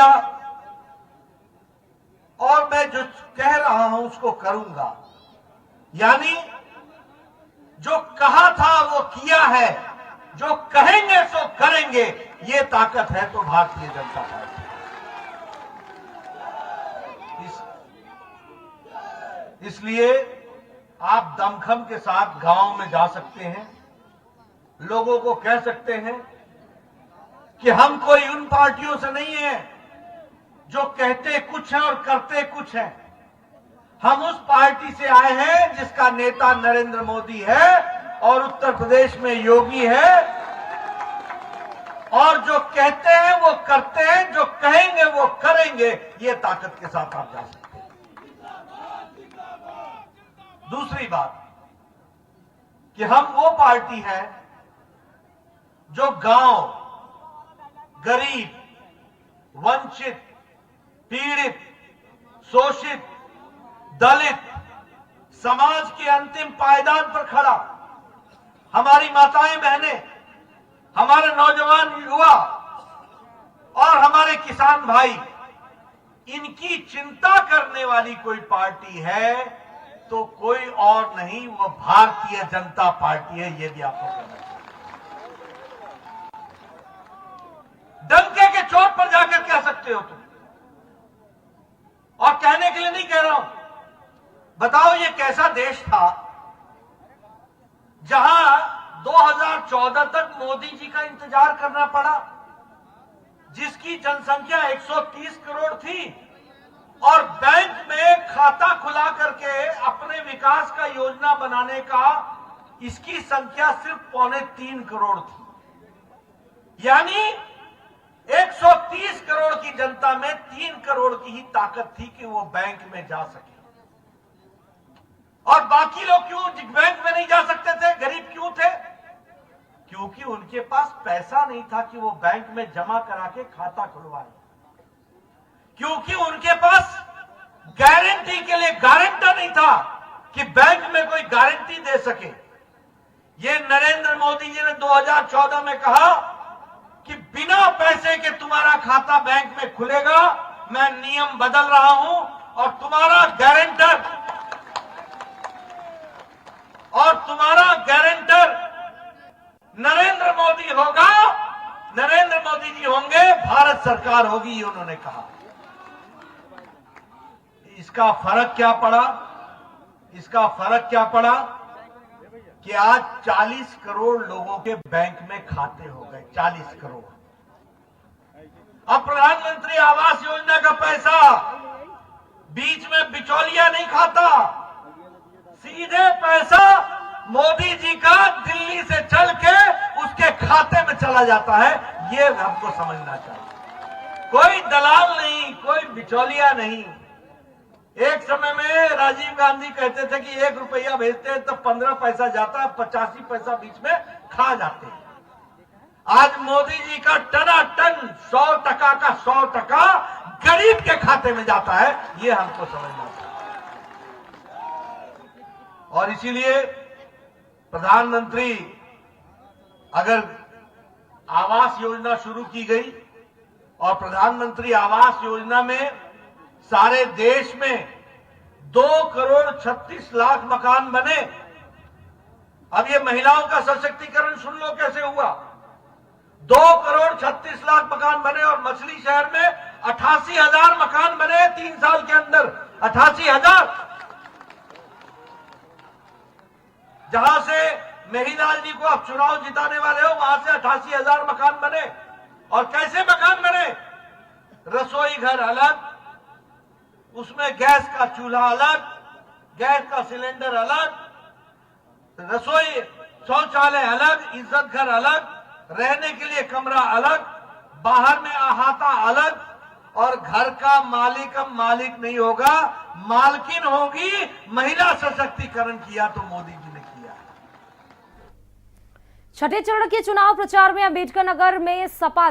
किया और मैं जो कह रहा हूं उसको करूंगा, यानी जो कहा था वो किया है, जो कहेंगे सो करेंगे, ये ताकत है तो भारतीय जनता पार्टी। इसलिए आप दमखम के साथ गांव में जा सकते हैं, लोगों को कह सकते हैं कि हम कोई उन पार्टियों से नहीं है जो कहते कुछ है और करते कुछ है। हम उस पार्टी से आए हैं जिसका नेता नरेंद्र मोदी है और उत्तर प्रदेश में योगी है, और जो कहते हैं वो करते हैं, जो कहेंगे वो करेंगे, ये ताकत के साथ आप जा सकते हैं। दूसरी बात कि हम वो पार्टी है जो गांव, गरीब, वंचित, पीड़ित, शोषित, दलित, समाज के अंतिम पायदान पर खड़ा, हमारी माताएं बहनें, हमारे नौजवान युवा और हमारे किसान भाई, इनकी चिंता करने वाली कोई पार्टी है तो कोई और नहीं, वो भारतीय जनता पार्टी है। ये भी आपको कहना चाहिए। डंके के चोट पर जाकर कह सकते हो तुम, और कहने के लिए नहीं कह रहा हूं। बताओ ये कैसा देश था जहां 2014 तक मोदी जी का इंतजार करना पड़ा, जिसकी जनसंख्या 130 करोड़ थी और बैंक में खाता खुला करके अपने विकास का योजना बनाने का इसकी संख्या सिर्फ 2.25 करोड़ थी। यानी 130 करोड़ की जनता में 3 करोड़ की ही ताकत थी कि वो बैंक में जा सके। और बाकी लोग क्यों बैंक में नहीं जा सकते थे, गरीब क्यों थे? क्योंकि उनके पास पैसा नहीं था कि वो बैंक में जमा करा के खाता खुलवाए, क्योंकि उनके पास गारंटी के लिए गारंटर नहीं था कि बैंक में कोई गारंटी दे सके। ये नरेंद्र मोदी जी ने 2014 में कहा कि बिना पैसे के तुम्हारा खाता बैंक में खुलेगा, मैं नियम बदल रहा हूं और तुम्हारा गारंटर नरेंद्र मोदी होगा, नरेंद्र मोदी जी होंगे, भारत सरकार होगी, ये उन्होंने कहा। इसका फर्क क्या पड़ा? इसका फर्क क्या पड़ा कि आज 40 करोड़ लोगों के बैंक में खाते हो गए, 40 करोड़। अब प्रधानमंत्री आवास योजना का पैसा बीच में बिचौलिया नहीं खाता, सीधे पैसा मोदी जी का दिल्ली से चल के उसके खाते में चला जाता है। ये हमको समझना चाहिए। कोई दलाल नहीं, कोई बिचौलिया नहीं। एक समय में राजीव गांधी कहते थे कि 1 रुपया भेजते हैं तो 15 पैसा जाता है, 85 पैसा बीच में खा जाते हैं। आज मोदी जी का टनाटन 100% का 100% गरीब के खाते में जाता है। ये हमको समझना चाहिए। और इसीलिए प्रधानमंत्री, अगर आवास योजना शुरू की गई और प्रधानमंत्री आवास योजना में सारे देश में 2 करोड़ 36 लाख मकान बने। अब ये महिलाओं का सशक्तिकरण सुन लो कैसे हुआ। 2 करोड़ 36 लाख मकान बने और मछली शहर में 88,000 मकान बने 3 साल के अंदर। 88,000। जहां से मेहीलाल जी को आप चुनाव जिताने वाले हो, वहां से 88,000 मकान बने। और कैसे मकान बने? रसोई घर अलग, उसमें गैस का चूल्हा अलग, गैस का सिलेंडर अलग, रसोई शौचालय अलग, इज्जत घर अलग, रहने के लिए कमरा अलग, बाहर में अहाता अलग। और घर का मालिक नहीं होगा, मालकिन होगी। महिला सशक्तिकरण किया तो मोदी जी ने किया। छठे चरण के चुनाव प्रचार में अंबेडकर नगर में सपा